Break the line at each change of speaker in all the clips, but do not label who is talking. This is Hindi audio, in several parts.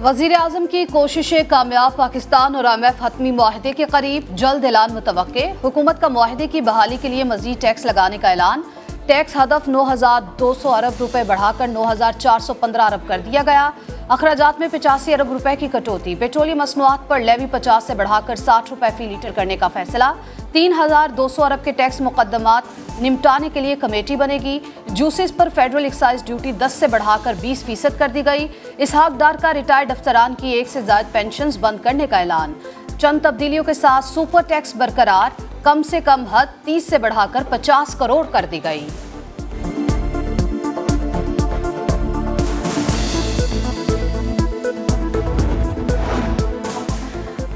वज़ीर आज़म की कोशिशें कामयाब। पाकिस्तान और IMF हतमी मुआहदे के करीब, जल्द ऐलान मुतवक्के। हुकूमत का मुआहदे की बहाली के लिए मज़ीद टैक्स लगाने का ऐलान। टैक्स हदफ 9,200 अरब रुपए बढ़ाकर 9,415 अरब कर दिया गया। अखराजात में 85 अरब रुपए की कटौती। पेट्रोलियम मसनूआत पर लेवी 50 से बढ़ाकर 60 रुपए फी लीटर करने का फैसला। 3,200 अरब के टैक्स मुकदमात निपटाने के लिए कमेटी बनेगी। जूसेस पर फेडरल एक्साइज ड्यूटी 10 से बढ़ाकर 20% कर दी गई। इसहाक डार का रिटायर्ड अफसरान की 1 से ज्यादा पेंशन बंद करने का ऐलान। चंद तब्दीलियों के साथ सुपर टैक्स बरकरार। कम से कम हद 30 से बढ़ाकर 50 करोड़ कर दी गई।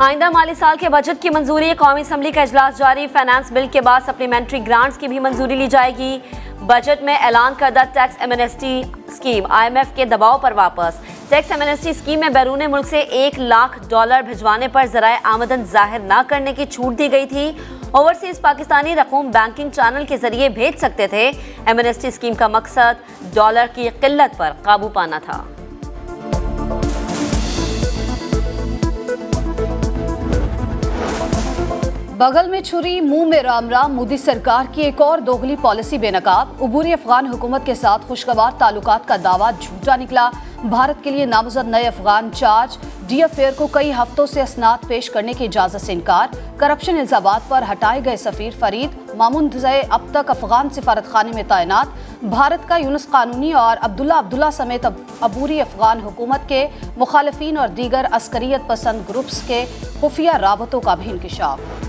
आइंदा माली साल के बजट की मंजूरी। कौमी असम्बली का इजलास जारी। फाइनेंस बिल के बाद सप्लीमेंट्री ग्रांट्स की भी मंजूरी ली जाएगी। बजट में ऐलान करदा टैक्स एमनेस्टी स्कीम IMF के दबाव पर वापस। टैक्स एमनेस्टी स्कीम में बैरून मुल्क से $1 लाख भिजवाने पर ज़राए आमदन जाहिर न करने की छूट दी गई थी। ओवरसीज पाकिस्तानी रकूम बैंकिंग चैनल के जरिए भेज सकते थे। एमनेस्टी स्कीम का मकसद डॉलर की किल्लत पर काबू पाना था।
बगल में छुरी मुंह में राम राम। मोदी सरकार की एक और दोगली पॉलिसी बेनकाब। उबूरी अफगान हुकूमत के साथ खुशगवार ताल्लुकात का दावा झूठा निकला। भारत के लिए नामजद नए अफगान चार्ज। डी अफेयर को कई हफ्तों से असनाद पेश करने की इजाजत से इनकार। करप्शन इल्जामात पर हटाए गए सफीर फरीद मामुनज़े अब तक अफगान सिफारत खाने में तैनात। भारत का यूनुस कानूनी और अब्दुल्ला समेत अबूरी अफगान हुकूमत के मुखालिफिन और दीगर अस्करियत पसंद ग्रुप्स के खुफिया राबतों का भी इंकशाफ।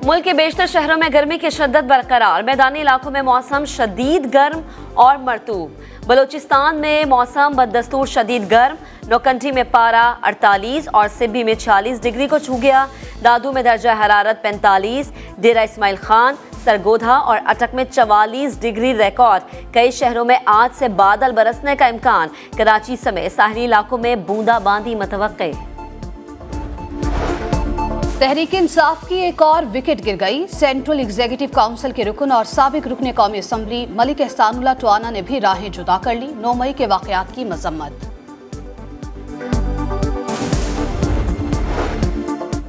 मुल्क के बेशतर शहरों में गर्मी की शिद्दत बरकरार। मैदानी इलाकों में मौसम शदीद गर्म और मरतूब। बलूचिस्तान में मौसम बदस्तूर शदीद गर्म। नौकंठी में पारा 48 और सिब्बी में 46 डिग्री को छू गया। दादू में दर्जा हरारत 45, डेरा इस्माइल खान, सरगोधा और अटक में 44 डिग्री रिकॉर्ड। कई शहरों में आज से बादल बरसने का इम्कान। कराची समेत साहली इलाकों में बूंदाबांदी मुतवक्के।
तहरीक इंसाफ की एक और विकेट गिर गई। सेंट्रल एग्जीक्यूटिव काउंसिल के रुकन और साबिक रुकन कौमी असम्बली मलिक एहसानुल्लाह टवाना ने भी राहें जुदा कर ली। 9 मई के वाकयात की मजम्मत।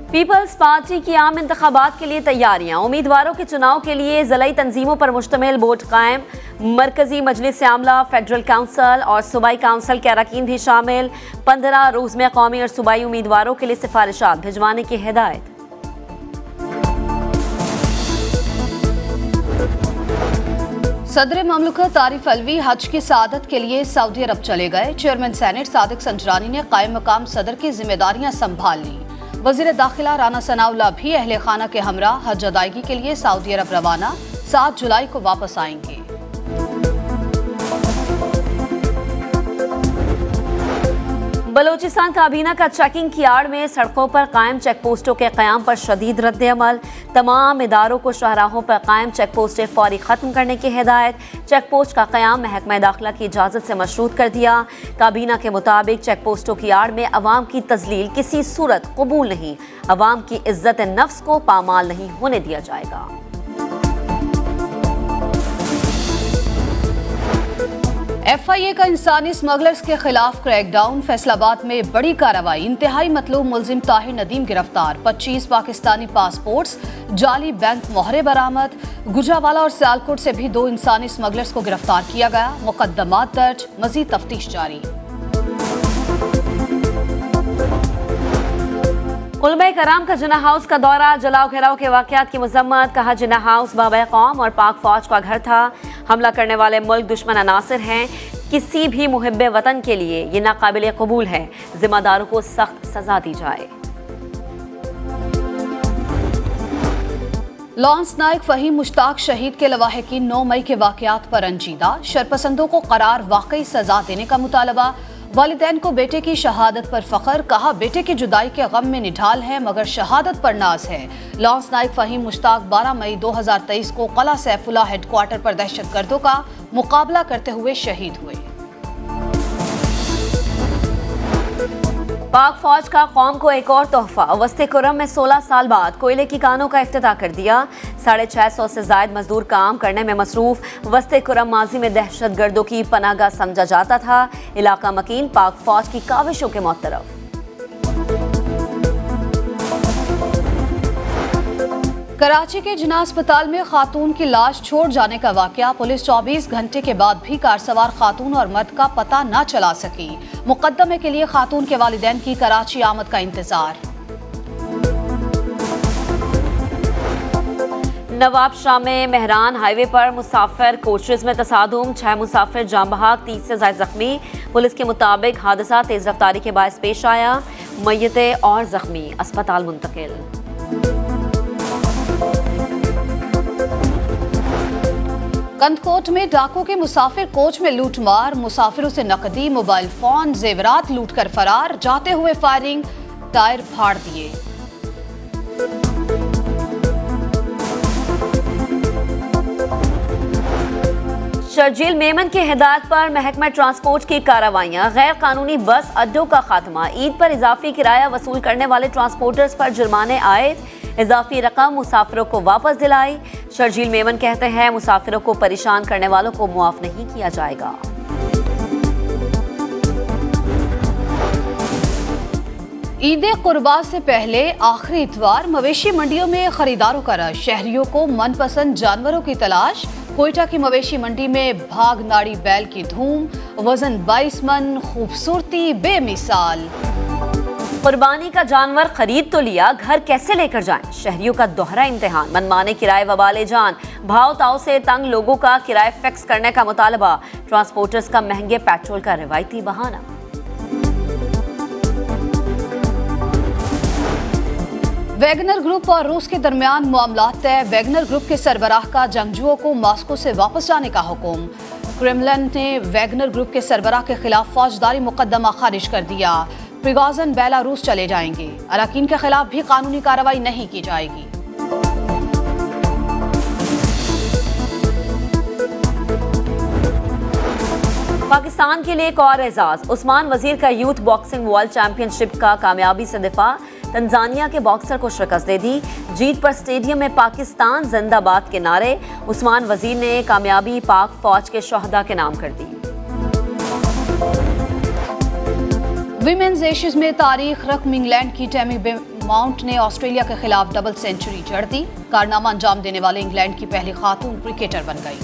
पीपल्स पार्टी की आम इंतखाबात के लिए तैयारियां। उम्मीदवारों के चुनाव के लिए ज़िलाई तंजीमों पर मुश्तमिल बोर्ड कायम। मरकजी मजलिस आमला, फेडरल काउंसिल और सूबाई काउंसिल के अरकान भी शामिल। 15 रोज में कौमी और सूबाई उम्मीदवारों के लिए सिफारिशात भिजवाने की हिदायत।
सदर ममलकत आरिफ अलवी हज की सआदत के लिए सऊदी अरब चले गए। चेयरमैन सेनेट सादिक संजरानी ने कायम मकाम सदर की जिम्मेदारियां संभाल ली। वजीर दाखिला राना सनाउल्लाह भी अहले खाना के हमरा हज अदायगी के लिए सऊदी अरब रवाना। 7 जुलाई को वापस आएंगे।
बलोचिस्तान काबीना का चेकिंग की आड़ में सड़कों पर कायम चेक पोस्टों के क़याम पर शदीद रद्द-ए-अमल। तमाम इदारों को शाहराहों पर कायम चेक पोस्टें फौरी ख़त्म करने की हिदायत। चेक पोस्ट का क़याम महकमा दाखिला की इजाज़त से मशरूत कर दिया। काबीना के मुताबिक चेक पोस्टों की आड़ में अवाम की तजलील किसी सूरत कबूल नहीं। अवाम की इज्जत नफ्स को पामाल नहीं होने दिया जाएगा।
FIA का इंसानी स्मगलर्स के खिलाफ क्रैकडाउन। फैसलाबाद में बड़ी कार्रवाई। इंतहाई मतलूब मुलजिम ताहिर नदीम गिरफ्तार। 25 पाकिस्तानी पासपोर्ट्स, जाली बैंक मोहरे बरामद। गुजरावाला और सियालकोट से भी 2 इंसानी स्मगलर्स को गिरफ्तार किया गया। मुकदमात दर्ज, मजीद तफ्तीश जारी।
उलमा कराम का जिन्ना हाउस का दौरा। जलाओ घेराव के वाकयात की मजम्मत। कहा जिन्ना हाउस बाबा कौम और पाक फौज का घर था। हमला करने वाले मुल्क दुश्मन अनासिर हैं। किसी भी मुहिब्बे वतन के लिए ये नाकाबिले कबूल है। जिम्मेदारों को सख्त सजा दी जाए।
लॉन्स नाइक फहीम मुश्ताक शहीद के लवाहिकीन 9 मई के वाकयात पर रंजीदा। शरपसंदों को करार वाकई सजा देने का मुतालबा। वालिदैन को बेटे की शहादत पर फख्र। कहा बेटे की जुदाई के गम में निढाल है मगर शहादत पर नाज है। लॉन्स नाइक फहीम मुश्ताक 12 मई 2023 को कला सैफुल्ला हेडक्वार्टर पर दहशतगर्दों का मुकाबला करते हुए शहीद हुए।
पाक फौज का कौम को एक और तोहफा। वस्ते खुर्रम में 16 साल बाद कोयले की कानों का इफ्तिताह कर दिया। 650 से जायद मजदूर काम करने में मसरूफ। वस्ते खुर्रम माजी में दहशत गर्दों की पनाहगाह समझा जाता था। इलाका मकीन पाक फौज की काविशों के मुतरफ।
कराची के जिना अस्पताल में खातून की लाश छोड़ जाने का वाकया। पुलिस 24 घंटे के बाद भी कार सवार खातून और मर्द का पता न चला सकी। मुकदमे के लिए खातून के वालिदैन की कराची आमद का इंतजार।
नवाब शाह में मेहरान हाईवे पर मुसाफिर कोचेज में तसादुम। 6 मुसाफिर जाम बहक, 30 से ज्यादा जख्मी। पुलिस के मुताबिक हादसा तेज रफ्तारी के बायस पेश आया। मय्यतें और जख्मी अस्पताल मुंतकिल।
कंदकोट में डाकू के मुसाफिर कोच में लूटमार। मुसाफिरों से नकदी, मोबाइल फोन, जेवरात लूट कर फरार। जाते हुए फायरिंग, टायर फाड़ दिए।
शर्जील मेमन की हिदायत पर महकमा ट्रांसपोर्ट की कार्रवाइयां। गैर कानूनी बस अड्डों का खात्मा। ईद पर इजाफी किराया वसूल करने वाले ट्रांसपोर्टर्स पर जुर्माने आयद। इजाफी रकम मुसाफिरों को वापस दिलाई। शर्जील मेमन कहते हैं मुसाफिरों को परेशान करने वालों को मुआफ नहीं किया जाएगा।
ईद कुर्बा से पहले आखिरी इतवार मवेशी मंडियों में खरीदारों का रश। शहरियों को मनपसंद जानवरों की तलाश। कोयटा की मवेशी मंडी में भाग नाड़ी बैल की धूम। वजन 22 मन, खूबसूरती बेमिसाल।
कुर्बानी का जानवर खरीद तो लिया, घर कैसे लेकर जाएं? शहरियों का दोहरा इम्तिहान। मनमाने किराए वबाले जान। भाव ताव से तंग लोगों का किराए फिक्स करने का मुतालबा। ट्रांसपोर्टर्स का महंगे पेट्रोल का रिवायती बहाना।
वैगनर ग्रुप और रूस के दरमियान मामला तय। वैगनर ग्रुप के सरबराह का जंगजुओं को मॉस्को से वापस जाने का हुक्म। क्रेमलिन ने वैगनर ग्रुप के सरबराह के खिलाफ फौजदारी मुकदमा खारिज कर दिया। प्रिगोजिन बेलारूस चले जाएंगे। अराकीन के खिलाफ भी कानूनी कार्रवाई नहीं की जाएगी।
पाकिस्तान के लिए एक और एजाज। उस्मान वजीर का यूथ बॉक्सिंग वर्ल्ड चैंपियनशिप का कामयाबी से दिफा। तंजानिया के बॉक्सर को शिकस्त दे दी। जीत पर स्टेडियम में पाकिस्तान जिंदाबाद के नारे। उस्मान वजीर ने कामयाबी पाक फौज के शोहदा के नाम कर दी।
विमेंस एशेज में तारीख रकम इंग्लैंड की टेमी माउंट ने ऑस्ट्रेलिया के खिलाफ डबल सेंचुरी जड़ दी। कारनामा अंजाम देने वाले इंग्लैंड की पहली खातून क्रिकेटर बन गई।